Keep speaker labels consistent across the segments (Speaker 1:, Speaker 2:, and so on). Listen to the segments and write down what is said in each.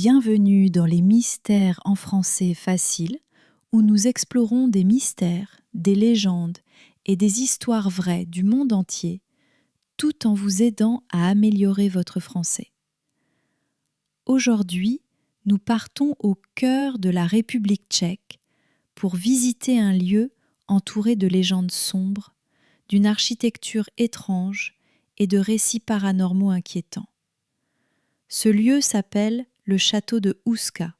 Speaker 1: Bienvenue dans les mystères en français facile, où nous explorons des mystères, des légendes et des histoires vraies du monde entier, tout en vous aidant à améliorer votre français. Aujourd'hui, nous partons au cœur de la République tchèque pour visiter un lieu entouré de légendes sombres, d'une architecture étrange et de récits paranormaux inquiétants. Ce lieu s'appelle le château de Houska,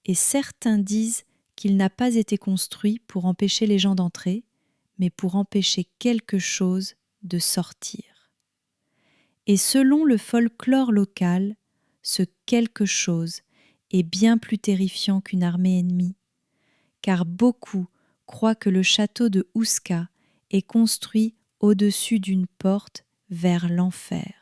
Speaker 1: et certains disent qu'il n'a pas été construit pour empêcher les gens d'entrer, mais pour empêcher quelque chose de sortir. Et selon le folklore local, ce quelque chose est bien plus terrifiant qu'une armée ennemie, car beaucoup croient que le château de Houska est construit au-dessus d'une porte vers l'enfer.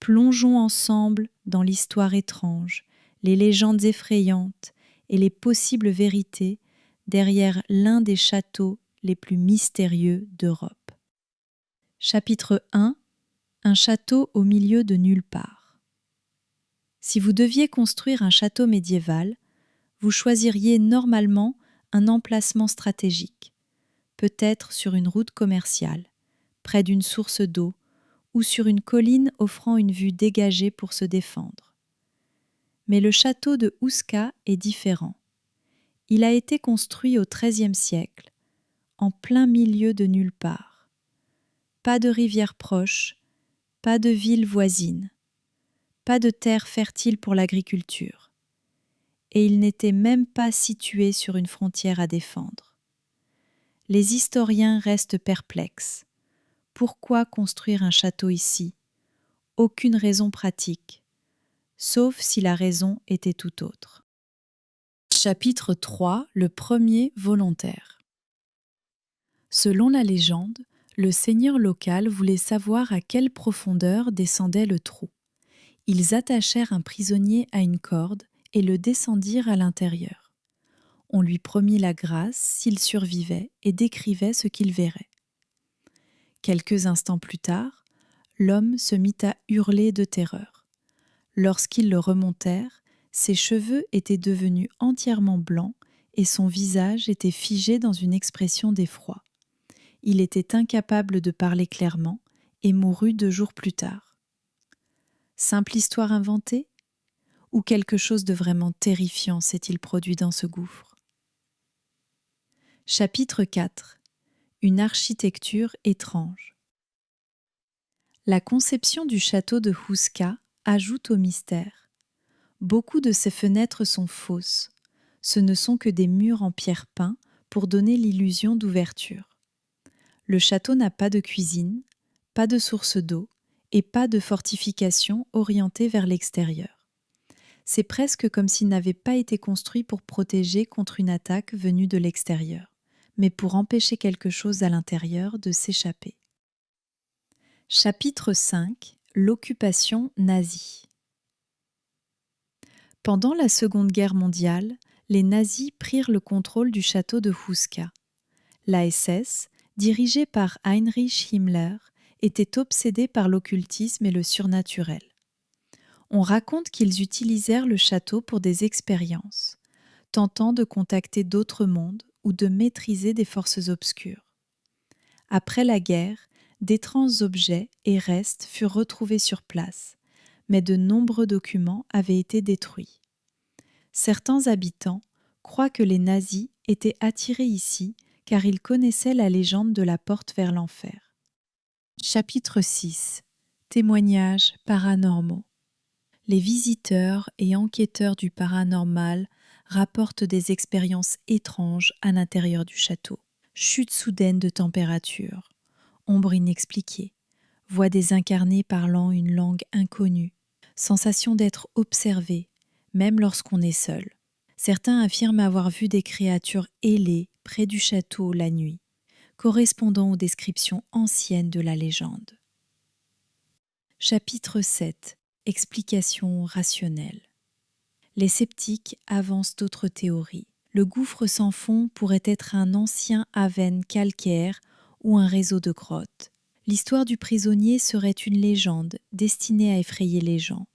Speaker 1: Plongeons ensemble dans l'histoire étrange, les légendes effrayantes et les possibles vérités derrière l'un des châteaux les plus mystérieux d'Europe. Chapitre 1 : un château au milieu de nulle part. Si vous deviez construire un château médiéval, vous choisiriez normalement un emplacement stratégique, peut-être sur une route commerciale, près d'une source d'eau, ou sur une colline offrant une vue dégagée pour se défendre. Mais le château de Houska est différent. Il a été construit au XIIIe siècle, en plein milieu de nulle part. Pas de rivière proche, pas de ville voisine, pas de terre fertile pour l'agriculture. Et il n'était même pas situé sur une frontière à défendre. Les historiens restent perplexes. Pourquoi construire un château ici ? Aucune raison pratique, sauf si la raison était tout autre. Chapitre 3 : le premier volontaire. Selon la légende, le seigneur local voulait savoir à quelle profondeur descendait le trou. Ils attachèrent un prisonnier à une corde et le descendirent à l'intérieur. On lui promit la grâce s'il survivait et décrivait ce qu'il verrait. Quelques instants plus tard, l'homme se mit à hurler de terreur. Lorsqu'ils le remontèrent, ses cheveux étaient devenus entièrement blancs et son visage était figé dans une expression d'effroi. Il était incapable de parler clairement et mourut 2 jours plus tard. Simple histoire inventée ? Ou quelque chose de vraiment terrifiant s'est-il produit dans ce gouffre ? Chapitre 4 : une architecture étrange. La conception du château de Houska ajoute au mystère. Beaucoup de ces fenêtres sont fausses. Ce ne sont que des murs en pierre peint pour donner l'illusion d'ouverture. Le château n'a pas de cuisine, pas de source d'eau et pas de fortification orientée vers l'extérieur. C'est presque comme s'il n'avait pas été construit pour protéger contre une attaque venue de l'extérieur, mais pour empêcher quelque chose à l'intérieur de s'échapper. Chapitre 5 : l'occupation nazie. Pendant la Seconde Guerre mondiale, les nazis prirent le contrôle du château de Houska. La SS, dirigée par Heinrich Himmler, était obsédée par l'occultisme et le surnaturel. On raconte qu'ils utilisèrent le château pour des expériences, tentant de contacter d'autres mondes ou de maîtriser des forces obscures. Après la guerre, d'étranges objets et restes furent retrouvés sur place, mais de nombreux documents avaient été détruits. Certains habitants croient que les nazis étaient attirés ici car ils connaissaient la légende de la porte vers l'enfer. Chapitre 6 : témoignages paranormaux. Les visiteurs et enquêteurs du paranormal rapportent des expériences étranges à l'intérieur du château. Chute soudaine de température, ombre inexpliquée, voix des incarnés parlant une langue inconnue, sensation d'être observé, même lorsqu'on est seul. Certains affirment avoir vu des créatures ailées près du château la nuit, correspondant aux descriptions anciennes de la légende. Chapitre 7 : explication rationnelle. Les sceptiques avancent d'autres théories. Le gouffre sans fond pourrait être un ancien haven calcaire ou un réseau de grottes. L'histoire du prisonnier serait une légende destinée à effrayer les gens.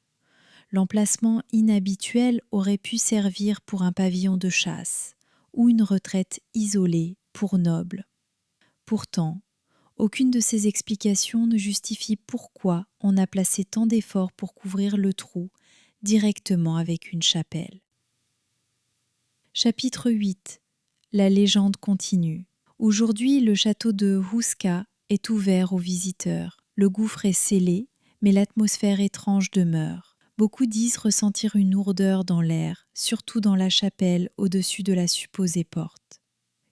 Speaker 1: L'emplacement inhabituel aurait pu servir pour un pavillon de chasse ou une retraite isolée pour nobles. Pourtant, aucune de ces explications ne justifie pourquoi on a placé tant d'efforts pour couvrir le trou directement avec une chapelle. Chapitre 8. La légende continue. Aujourd'hui, le château de Houska est ouvert aux visiteurs. Le gouffre est scellé, mais l'atmosphère étrange demeure. Beaucoup disent ressentir une lourdeur dans l'air, surtout dans la chapelle au-dessus de la supposée porte.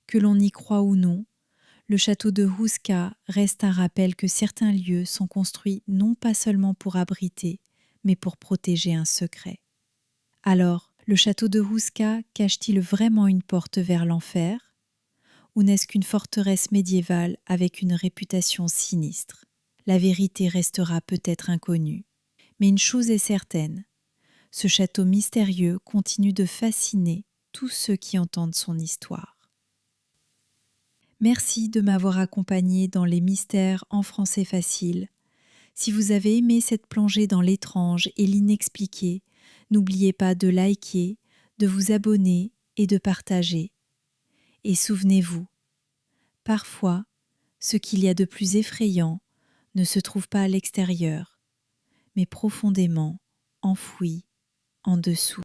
Speaker 1: Que l'on y croit ou non, le château de Houska reste un rappel que certains lieux sont construits non pas seulement pour abriter, mais pour protéger un secret. Alors, le château de Houska cache-t-il vraiment une porte vers l'enfer ? Ou n'est-ce qu'une forteresse médiévale avec une réputation sinistre ? La vérité restera peut-être inconnue. Mais une chose est certaine, ce château mystérieux continue de fasciner tous ceux qui entendent son histoire. Merci de m'avoir accompagné dans les mystères en français facile. Si vous avez aimé cette plongée dans l'étrange et l'inexpliqué, n'oubliez pas de liker, de vous abonner et de partager. Et souvenez-vous, parfois, ce qu'il y a de plus effrayant ne se trouve pas à l'extérieur, mais profondément enfoui en dessous.